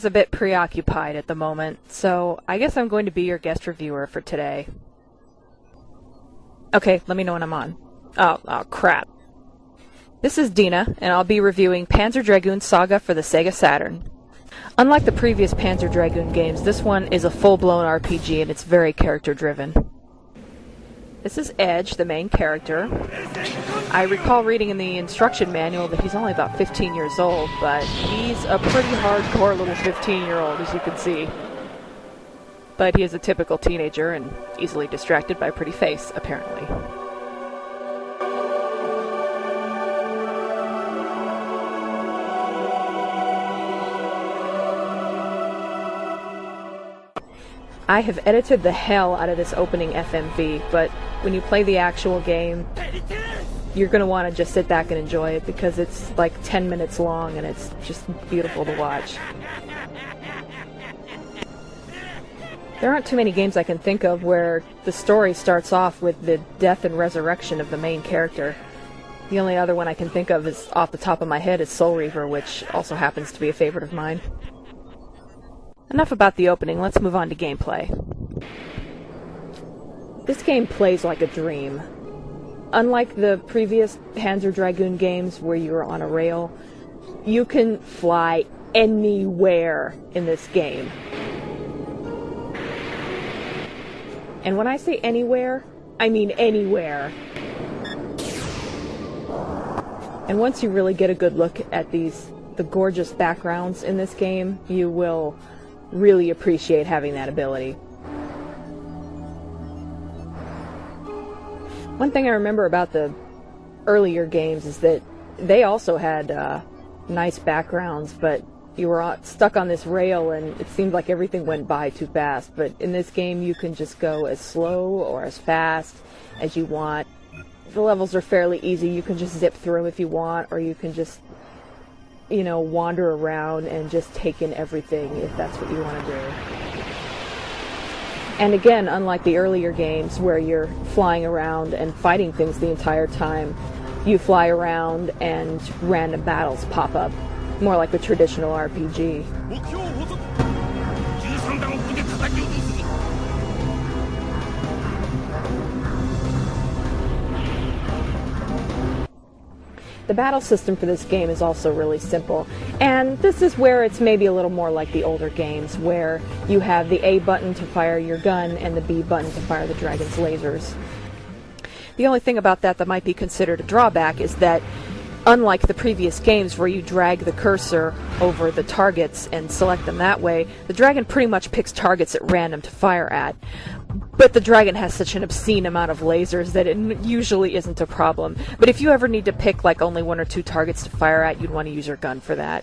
is a bit preoccupied at the moment, so I guess I'm going to be your guest reviewer for today. Okay, let me know when I'm on. Oh, crap. This is Dina, and I'll be reviewing Panzer Dragoon Saga for the Sega Saturn. Unlike the previous Panzer Dragoon games, this one is a full-blown RPG and it's very character-driven. This is Edge, the main character. I recall reading in the instruction manual that he's only about 15 years old, but he's a pretty hardcore little 15-year-old, as you can see. But he is a typical teenager and easily distracted by a pretty face, apparently. I have edited the hell out of this opening FMV, but when you play the actual game, you're going to want to just sit back and enjoy it because it's like 10 minutes long and it's just beautiful to watch. There aren't too many games I can think of where the story starts off with the death and resurrection of the main character. The only other one I can think of is off the top of my head is Soul Reaver, which also happens to be a favorite of mine. Enough about the opening, let's move on to gameplay. This game plays like a dream. Unlike the previous Panzer Dragoon games where you were on a rail, you can fly anywhere in this game. And when I say anywhere, I mean anywhere. And once you really get a good look at the gorgeous backgrounds in this game, you will really appreciate having that ability. One thing I remember about the earlier games is that they also had nice backgrounds, but you were stuck on this rail and it seemed like everything went by too fast. But in this game you can just go as slow or as fast as you want. The levels are fairly easy. You can just zip through them if you want, or you can just wander around and just take in everything if that's what you want to do. And again, unlike the earlier games where you're flying around and fighting things the entire time, you fly around and random battles pop up, more like the traditional RPG. The battle system for this game is also really simple, and this is where it's maybe a little more like the older games, where you have the A button to fire your gun and the B button to fire the dragon's lasers. The only thing about that might be considered a drawback is that, unlike the previous games where you drag the cursor over the targets and select them that way, the dragon pretty much picks targets at random to fire at. But the dragon has such an obscene amount of lasers that it usually isn't a problem. But if you ever need to pick like only 1 or 2 targets to fire at, you'd want to use your gun for that.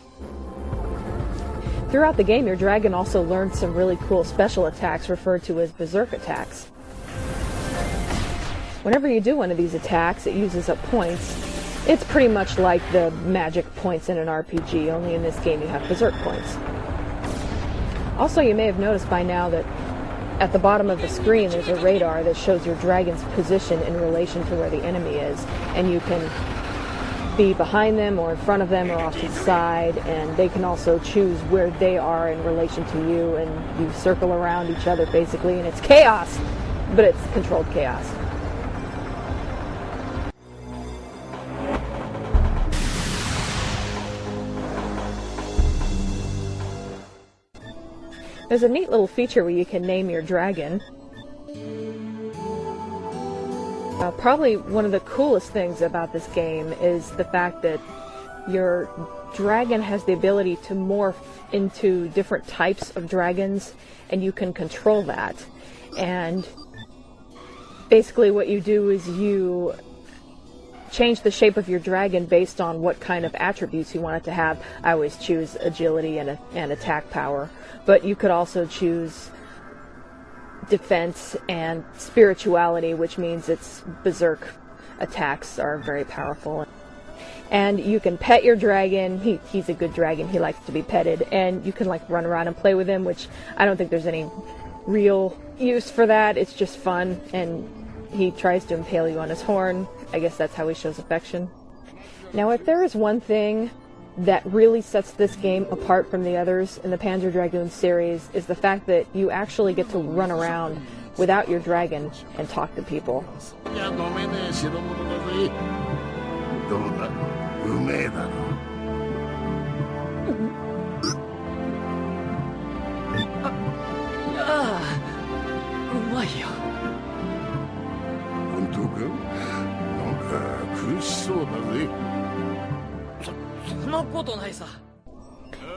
Throughout the game, your dragon also learns some really cool special attacks referred to as berserk attacks. Whenever you do one of these attacks, it uses up points. It's pretty much like the magic points in an RPG, only in this game you have berserk points. Also, you may have noticed by now that at the bottom of the screen there's a radar that shows your dragon's position in relation to where the enemy is, and you can be behind them or in front of them or off to the side, and they can also choose where they are in relation to you, and you circle around each other basically, and it's chaos, but it's controlled chaos. There's a neat little feature where you can name your dragon. Probably one of the coolest things about this game is the fact that your dragon has the ability to morph into different types of dragons, and you can control that. And basically what you do is you change the shape of your dragon based on what kind of attributes you want it to have. I always choose agility and attack power, but you could also choose defense and spirituality, which means its berserk attacks are very powerful. And you can pet your dragon. He's a good dragon. He likes to be petted, and you can like run around and play with him, which I don't think there's any real use for that. It's just fun, and he tries to impale you on his horn. I guess that's how he shows affection. Now, if there is one thing that really sets this game apart from the others in the Panzer Dragoon series is the fact that you actually get to run around without your dragon and talk to people.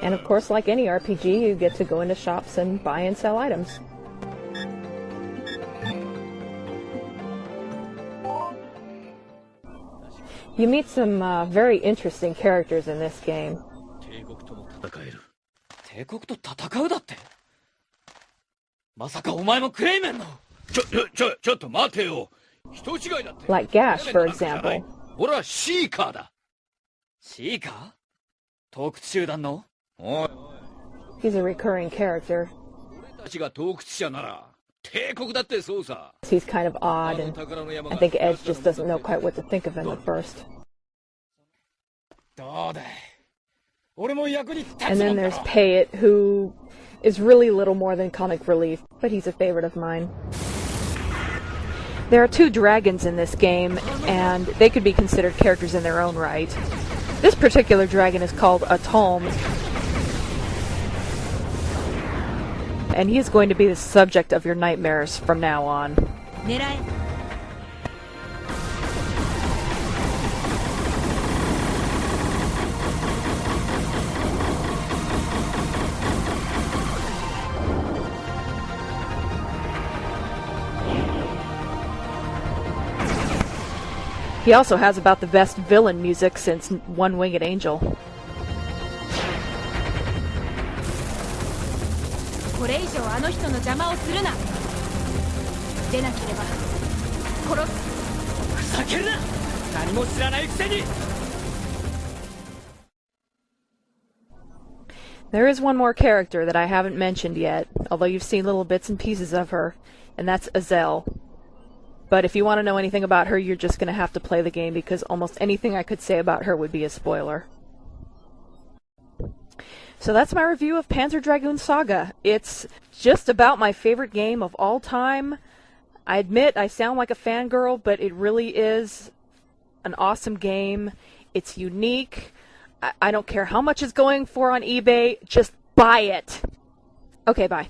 And of course, like any RPG, you get to go into shops and buy and sell items. You meet some very interesting characters in this game. Like Gash, for example. He's a recurring character. He's kind of odd, and I think Edge just doesn't know quite what to think of him at first. And then there's Payet, who is really little more than comic relief, but he's a favorite of mine. There are 2 dragons in this game, and they could be considered characters in their own right. This particular dragon is called Atome, and he is going to be the subject of your nightmares from now on. He also has about the best villain music since One Winged Angel. There is one more character that I haven't mentioned yet, although you've seen little bits and pieces of her, and that's Azel. But if you want to know anything about her, you're just going to have to play the game, because almost anything I could say about her would be a spoiler. So that's my review of Panzer Dragoon Saga. It's just about my favorite game of all time. I admit I sound like a fangirl, but it really is an awesome game. It's unique. I don't care how much it's going for on eBay. Just buy it. Okay, bye.